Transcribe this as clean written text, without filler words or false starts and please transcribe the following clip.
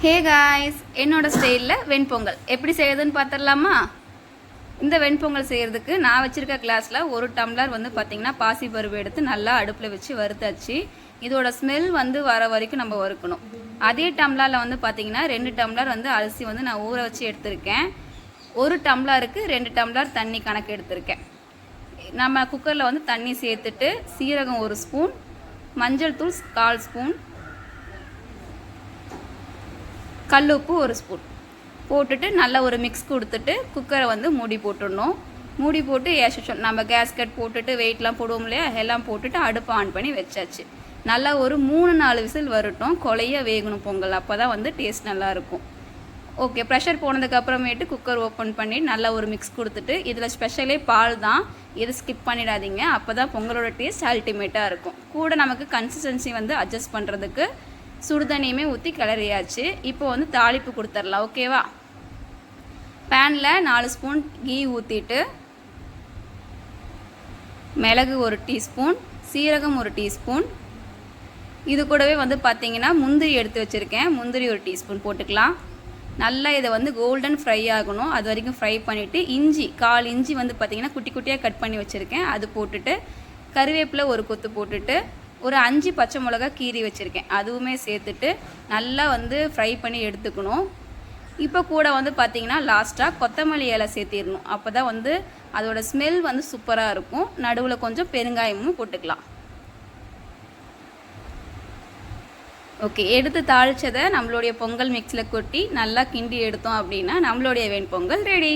Hey guys, என்னோட ஸ்டைலில் வெண்பொங்கல் எப்படி செய்யறதுன்னு பார்த்துடலாமா? இந்த வெண்பொங்கல் செய்கிறதுக்கு நான் வச்சுருக்க கிளாஸில் ஒரு டம்ளர் வந்து பார்த்திங்கன்னா பாசிப்பருப்பு எடுத்து நல்லா அடுப்பில் வச்சு வறுத்தாச்சு. இதோட ஸ்மெல் வந்து வர வரைக்கும் நம்ம வறுக்கணும். அதே டம்ளரில் வந்து பார்த்திங்கன்னா 2 டம்ளர் வந்து அரிசி வந்து நான் ஊற வச்சு எடுத்திருக்கேன். ஒரு டம்ளருக்கு 2 டம்ளர் தண்ணி கணக்கு எடுத்திருக்கேன். நம்ம குக்கரில் வந்து தண்ணி சேர்த்துட்டு சீரகம் 1 ஸ்பூன், மஞ்சள் தூள் 1/4 ஸ்பூன், கல் உப்பு 1 ஸ்பூன் போட்டுட்டு நல்லா ஒரு மிக்ஸ் கொடுத்துட்டு குக்கரை வந்து மூடி போட்டுடணும். மூடி போட்டு ஏஷம் நம்ம கேஸ்கட் போட்டுட்டு வெயிட்லாம் போடுவோம் இல்லையா, எல்லாம் போட்டுட்டு அடுப்பை ஆன் பண்ணி வச்சாச்சு. நல்லா ஒரு 3-4 விசில் வரட்டும். கொலைய வேகணும் பொங்கல், அப்போ தான் வந்து டேஸ்ட் நல்லாயிருக்கும். ஓகே, ப்ரெஷர் போனதுக்கப்புறமேட்டு குக்கர் ஓப்பன் பண்ணி நல்லா ஒரு மிக்ஸ் கொடுத்துட்டு, இதில் ஸ்பெஷலே பால் தான், இது ஸ்கிப் பண்ணிடாதீங்க. அப்போ தான் பொங்கலோட டேஸ்ட் அல்டிமேட்டாக இருக்கும். கூட நமக்கு கன்சிஸ்டன்சி வந்து அட்ஜஸ்ட் பண்ணுறதுக்கு சுடுதண்ணியுமே ஊற்றி கிளறியாச்சு. இப்போ வந்து தாளிப்பு கொடுத்துடலாம். ஓகேவா? பேனில் 4 ஸ்பூன் கீ ஊற்றிட்டு மிளகு 1 டீஸ்பூன், சீரகம் 1 டீஸ்பூன், இது கூடவே வந்து பார்த்திங்கன்னா முந்திரி எடுத்து வச்சுருக்கேன், முந்திரி 1 டீஸ்பூன் போட்டுக்கலாம். நல்லா இதை வந்து கோல்டன் ஃப்ரை ஆகணும், அது வரைக்கும் ஃப்ரை பண்ணிவிட்டு இஞ்சி 1/4 இஞ்சி வந்து பார்த்திங்கன்னா குட்டி குட்டியாக கட் பண்ணி வச்சுருக்கேன், அது போட்டுட்டு கருவேப்பிலை 1 கொத்து போட்டுட்டு ஒரு 5 பச்சை மிளகா கீறி வச்சுருக்கேன், அதுவுமே சேர்த்துட்டு நல்லா வந்து ஃப்ரை பண்ணி எடுத்துக்கணும். இப்போ கூட வந்து பார்த்திங்கன்னா லாஸ்ட்டாக கொத்தமல்லி இலை சேர்த்திடணும். அப்போ தான் வந்து அதோடய ஸ்மெல் வந்து சூப்பராக இருக்கும். நடுவில் கொஞ்சம் பெருங்காயமும் போட்டுக்கலாம். ஓகே, எடுத்து தாளித்ததை நம்மளுடைய பொங்கல் மிக்ஸில் கொட்டி நல்லா கிண்டி எடுத்தோம் அப்படின்னா நம்மளுடைய வெண்பொங்கல் ரெடி.